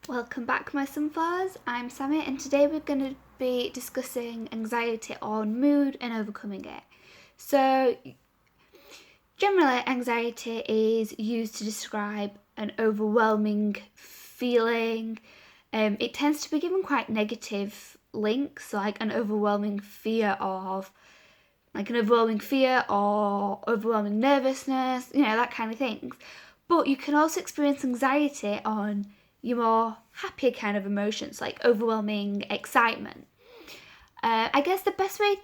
Welcome back, my sunflowers. I'm Sammy, and today we're going to be discussing anxiety on mood and overcoming it. So, generally, anxiety is used to describe an overwhelming feeling. It tends to be given quite negative links, like an overwhelming fear or overwhelming nervousness, that kind of things. But you can also experience anxiety on your more happier kind of emotions, like overwhelming excitement. I guess the best way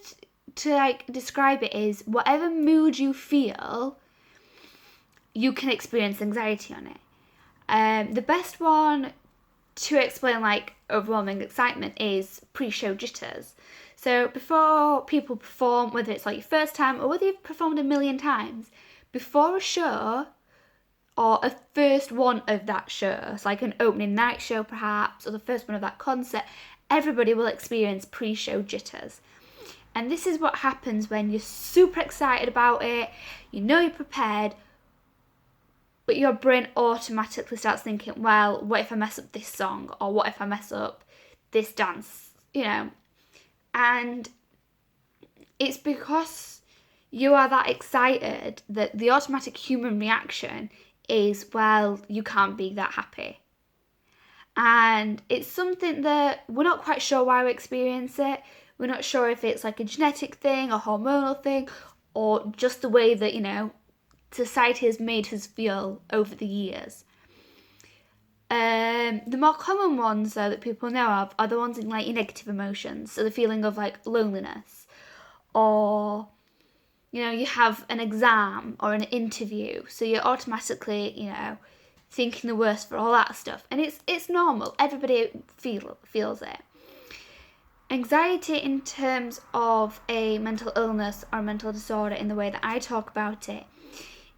to describe it is whatever mood you feel, you can experience anxiety on it. The best one to explain overwhelming excitement is pre-show jitters. So before people perform, whether it's your first time or whether you've performed a million times, before a show or a first one of that show, so an opening night show perhaps, or the first one of that concert, everybody will experience pre-show jitters. And this is what happens when you're super excited about it, you're prepared, but your brain automatically starts thinking, well, what if I mess up this song? Or what if I mess up this dance? And it's because you are that excited that the automatic human reaction is, well, you can't be that happy. And it's something that we're not quite sure why we experience it. We're not sure if it's a genetic thing, a hormonal thing, or just the way that, society has made us feel over the years. The more common ones, though, that people know of are the ones in your negative emotions. So the feeling of loneliness, or you have an exam or an interview, so you're automatically thinking the worst for all that stuff, and it's normal. Everybody feels it. Anxiety in terms of a mental illness or mental disorder, in the way that I talk about it,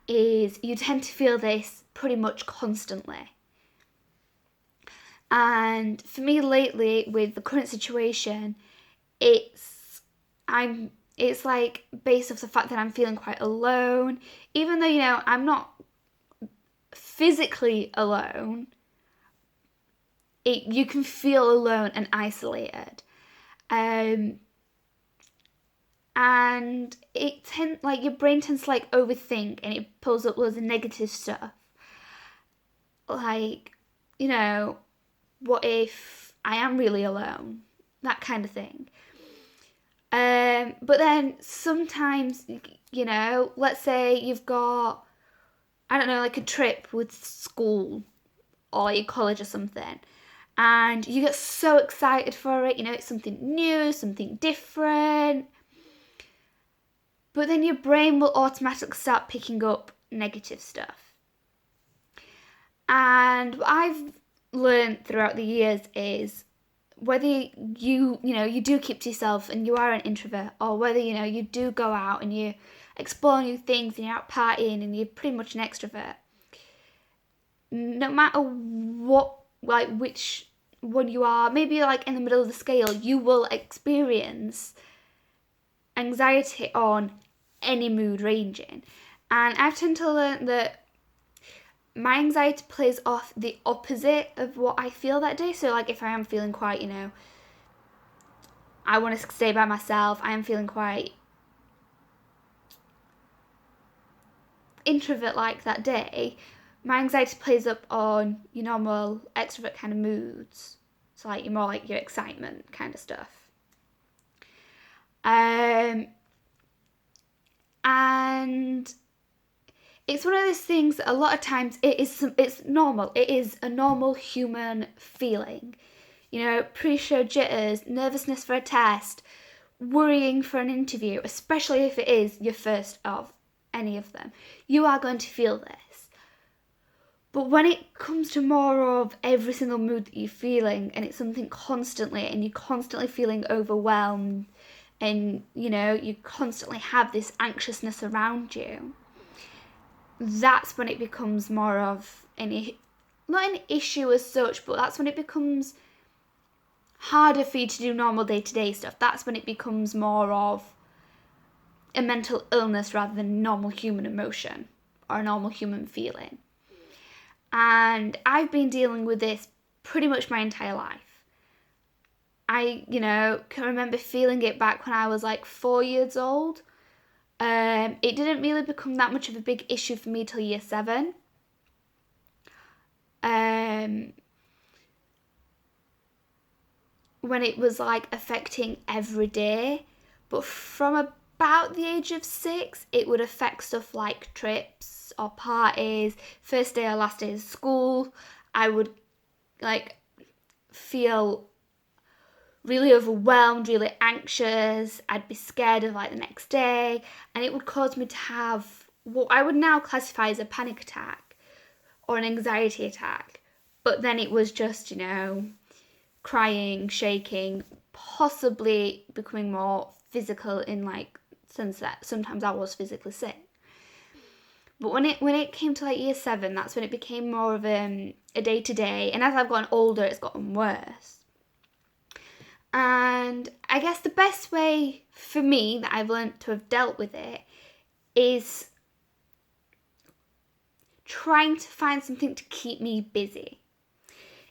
is you tend to feel this pretty much constantly. And for me lately, with the current situation, it's based off the fact that I'm feeling quite alone, even though I'm not physically alone. You can feel alone and isolated, and your brain tends to overthink, and it pulls up loads of negative stuff, what if I am really alone, that kind of thing. But then sometimes, let's say you've got, I don't know, a trip with school or your college or something, and you get so excited for it, it's something new, something different, but then your brain will automatically start picking up negative stuff. And what I've learned throughout the years is, whether you do keep to yourself and you are an introvert, or whether you do go out and you explore new things and you're out partying and you're pretty much an extrovert, no matter what, which one you are, maybe you're in the middle of the scale, you will experience anxiety on any mood ranging. And I've tend to learn that my anxiety plays off the opposite of what I feel that day. So if I am feeling quite, I want to stay by myself, I am feeling quite introvert that day, my anxiety plays up on your normal extrovert kind of moods. So you're more your excitement kind of stuff. And it's one of those things that a lot of times it's normal. It is a normal human feeling. Pre-show jitters, nervousness for a test, worrying for an interview, especially if it is your first of any of them. You are going to feel this. But when it comes to more of every single mood that you're feeling, and it's something constantly, and you're constantly feeling overwhelmed, and you constantly have this anxiousness around you, that's when it becomes more of not an issue as such, but that's when it becomes harder for you to do normal day-to-day stuff. That's when it becomes more of a mental illness rather than normal human emotion or a normal human feeling. And I've been dealing with this pretty much my entire life. I, can remember feeling it back when I was like 4 years old. It didn't really become that much of a big issue for me till year 7. When it was like affecting every day, but from about the age of 6, it would affect stuff like trips or parties, first day or last day of school. I would like feel really overwhelmed, really anxious. I'd be scared of like the next day, and it would cause me to have what I would now classify as a panic attack or an anxiety attack. But then it was just, crying, shaking, possibly becoming more physical in like sense that sometimes I was physically sick. But when it came to like year 7, that's when it became more of a day-to-day, and as I've gotten older, it's gotten worse. And I guess the best way for me that I've learned to have dealt with it is trying to find something to keep me busy.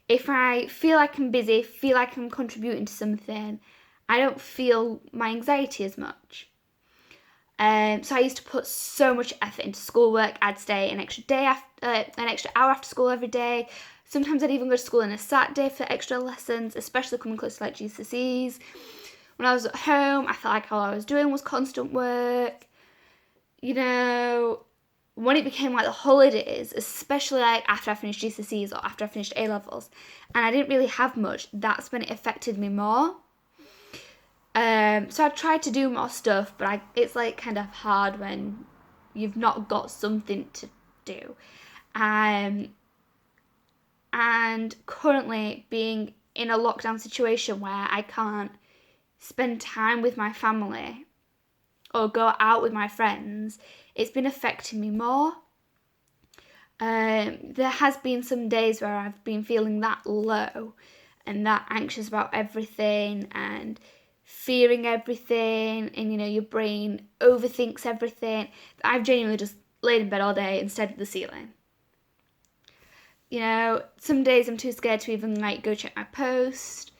If I feel like I'm busy, feel like I'm contributing to something, I don't feel my anxiety as much. So I used to put so much effort into schoolwork. I'd stay an extra hour after school every day. Sometimes I'd even go to school on a Saturday for extra lessons, especially coming close to like GCSEs. When I was at home, I felt like all I was doing was constant work. When it became like the holidays, especially like after I finished GCSEs or after I finished A-levels, and I didn't really have much, that's when it affected me more. So I tried to do more stuff, but it's like kind of hard when you've not got something to do. And currently being in a lockdown situation where I can't spend time with my family or go out with my friends, it's been affecting me more. There has been some days where I've been feeling that low and that anxious about everything and fearing everything, and your brain overthinks everything. I've genuinely just laid in bed all day and stared at the ceiling. Some days I'm too scared to even like go check my post.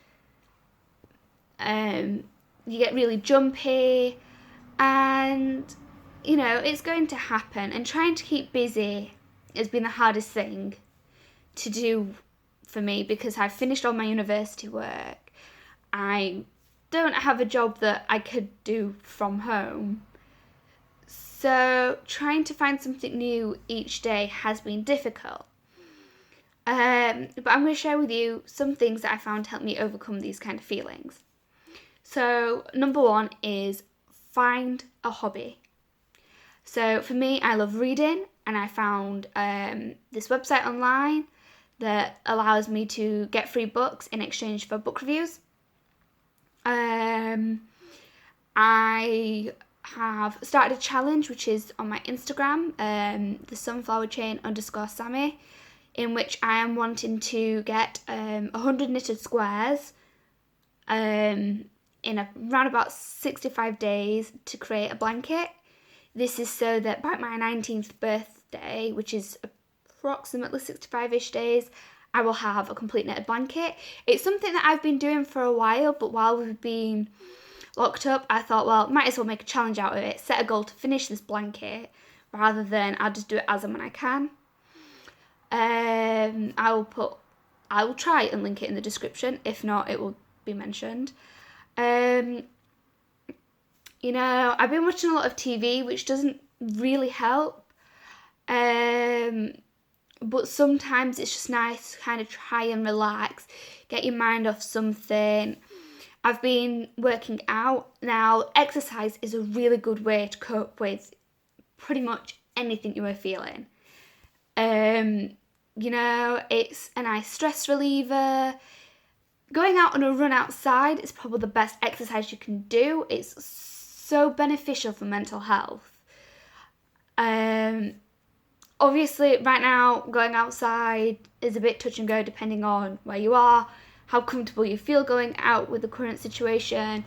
You get really jumpy, and it's going to happen, and trying to keep busy has been the hardest thing to do for me because I've finished all my university work. I don't have a job that I could do from home. So trying to find something new each day has been difficult. But I'm going to share with you some things that I found help me overcome these kind of feelings. So number 1 is find a hobby. So for me, I love reading, and I found this website online that allows me to get free books in exchange for book reviews. I have started a challenge which is on my Instagram, the sunflower chain _Sammy, in which I am wanting to get 100 knitted squares in around about 65 days to create a blanket. This is so that by my 19th birthday, which is approximately 65-ish days, I will have a complete knitted blanket. It's something that I've been doing for a while, but while we've been locked up, I thought, well, might as well make a challenge out of it, set a goal to finish this blanket, rather than I'll just do it as and when I can. I will try and link it in the description. If not, it will be mentioned. I've been watching a lot of TV, which doesn't really help. But sometimes it's just nice to kind of try and relax, get your mind off something. I've been working out. Now, exercise is a really good way to cope with pretty much anything you are feeling. It's a nice stress reliever. Going out on a run outside is probably the best exercise you can do. It's so beneficial for mental health. Obviously, right now, going outside is a bit touch and go depending on where you are, how comfortable you feel going out with the current situation.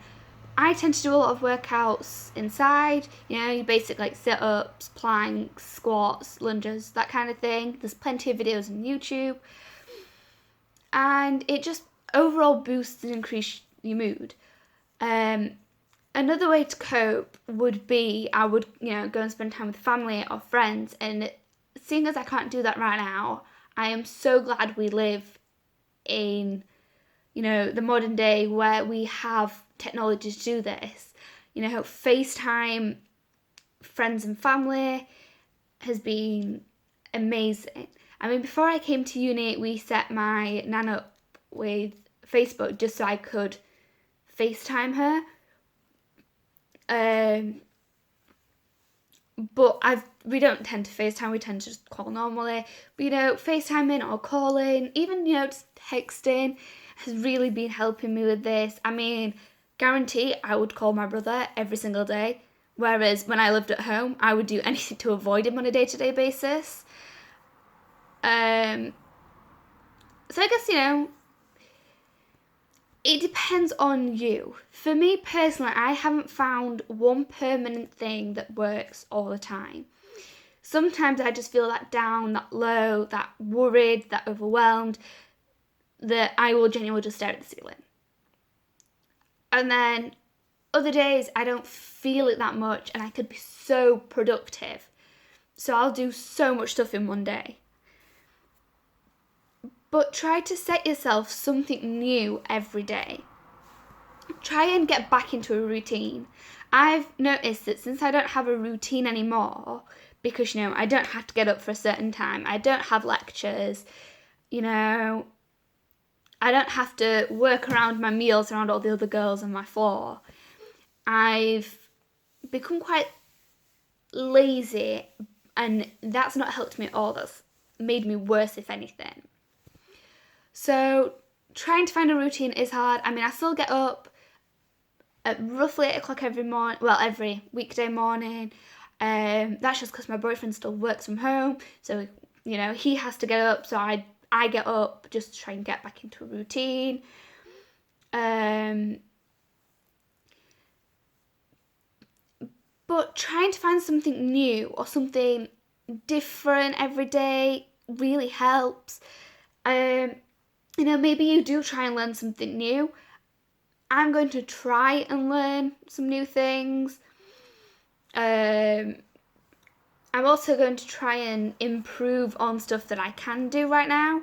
I tend to do a lot of workouts inside, your basic like sit-ups, planks, squats, lunges, that kind of thing. There's plenty of videos on YouTube. and it just overall boosts and increases your mood. Another way to cope would be I would, go and spend time with family or friends, and seeing as I can't do that right now, I am so glad we live in, the modern day where we have technology to do this. FaceTime friends and family has been amazing. I mean, before I came to uni, we set my nan up with Facebook just so I could FaceTime her. But we don't tend to FaceTime, we tend to just call normally. But FaceTiming or calling, even just texting has really been helping me with this. I mean, guarantee I would call my brother every single day, whereas when I lived at home, I would do anything to avoid him on a day-to-day basis. So I guess, it depends on you. For me personally, I haven't found one permanent thing that works all the time. Sometimes I just feel that down, that low, that worried, that overwhelmed, that I will genuinely just stare at the ceiling. And then other days I don't feel it that much and I could be so productive. So I'll do so much stuff in one day. But try to set yourself something new every day. Try and get back into a routine. I've noticed that since I don't have a routine anymore, because, I don't have to get up for a certain time, I don't have lectures, I don't have to work around my meals around all the other girls on my floor, I've become quite lazy, and that's not helped me at all. That's made me worse, if anything. So trying to find a routine is hard. I mean, I still get up at roughly 8 o'clock every weekday morning. That's just because my boyfriend still works from home. So, he has to get up. So I get up just to try and get back into a routine. But trying to find something new or something different every day really helps. Maybe you do try and learn something new. I'm going to try and learn some new things. I'm also going to try and improve on stuff that I can do right now.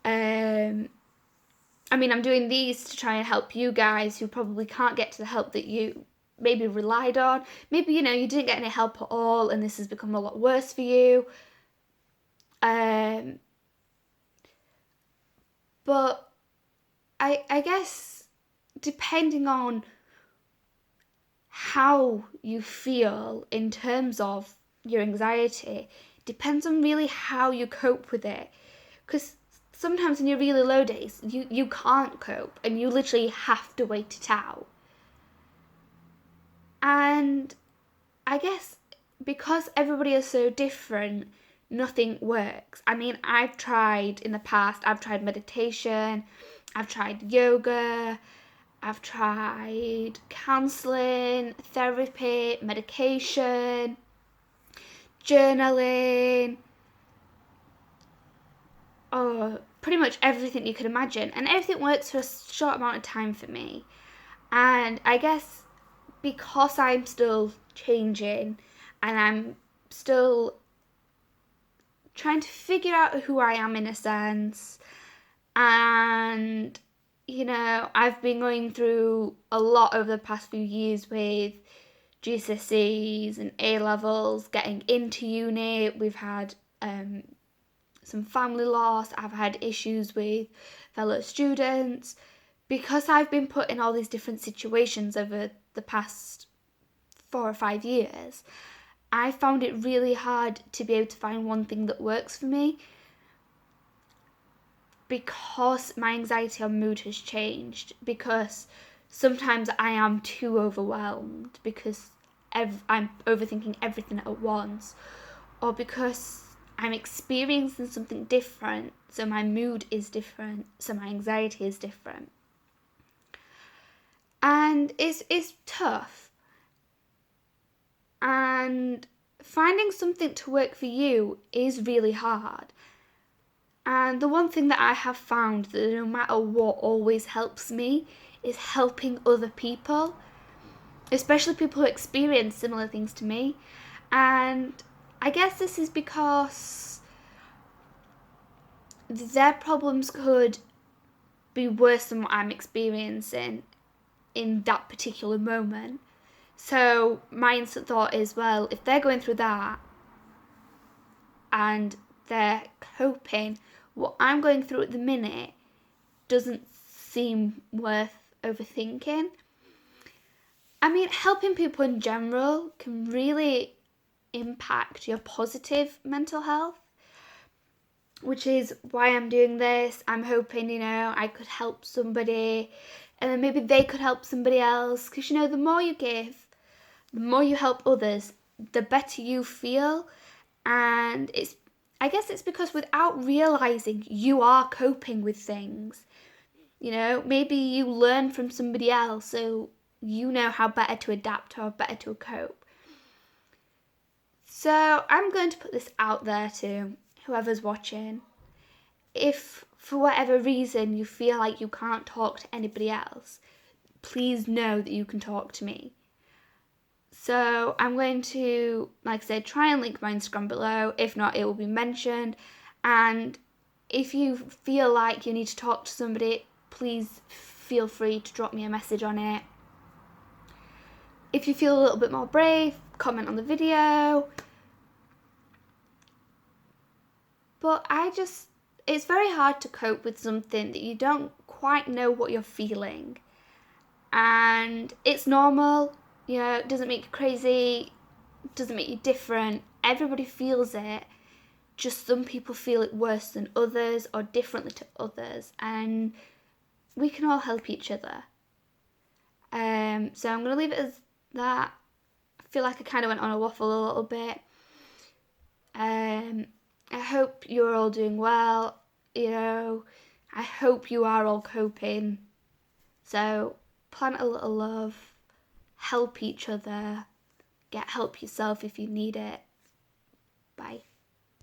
I'm doing these to try and help you guys who probably can't get to the help that you maybe relied on. Maybe, you didn't get any help at all and this has become a lot worse for you. But I guess depending on how you feel in terms of your anxiety, depends on really how you cope with it. Because sometimes in your really low days, you can't cope and you literally have to wait it out. And I guess because everybody is so different, nothing works. I mean, I've tried meditation, I've tried yoga, I've tried counselling, therapy, medication, journaling, pretty much everything you could imagine. And everything works for a short amount of time for me. And I guess because I'm still changing and I'm still trying to figure out who I am in a sense, and I've been going through a lot over the past few years with GCSEs and A-levels, getting into uni. We've had some family loss. I've had issues with fellow students. Because I've been put in all these different situations over the past 4 or 5 years, I found it really hard to be able to find one thing that works for me, because my anxiety or mood has changed, because sometimes I am too overwhelmed because I'm overthinking everything at once, or because I'm experiencing something different, so my mood is different, so my anxiety is different. And it's tough. And finding something to work for you is really hard. And the one thing that I have found that no matter what always helps me is helping other people, especially people who experience similar things to me. And I guess this is because their problems could be worse than what I'm experiencing in that particular moment. So my instant thought is, well, if they're going through that and they're coping, what I'm going through at the minute doesn't seem worth overthinking. I mean, helping people in general can really impact your positive mental health, which is why I'm doing this. I'm hoping, I could help somebody, and then maybe they could help somebody else. Because, the more you give, the more you help others, the better you feel. And I guess it's because without realizing you are coping with things. Maybe you learn from somebody else, so you know how better to adapt or better to cope. So I'm going to put this out there to whoever's watching. If for whatever reason you feel like you can't talk to anybody else, please know that you can talk to me. So I'm going to, like I said, try and link my Instagram below. If not, it will be mentioned. And if you feel like you need to talk to somebody, please feel free to drop me a message on it. If you feel a little bit more brave, comment on the video. But it's very hard to cope with something that you don't quite know what you're feeling. And it's normal, it doesn't make you crazy, it doesn't make you different. Everybody feels it. Just some people feel it worse than others or differently to others. And we can all help each other. So I'm going to leave it as that. I feel like I kind of went on a waffle a little bit. I hope you're all doing well. I hope you are all coping. So plant a little love, help each other, get help yourself if you need it. Bye.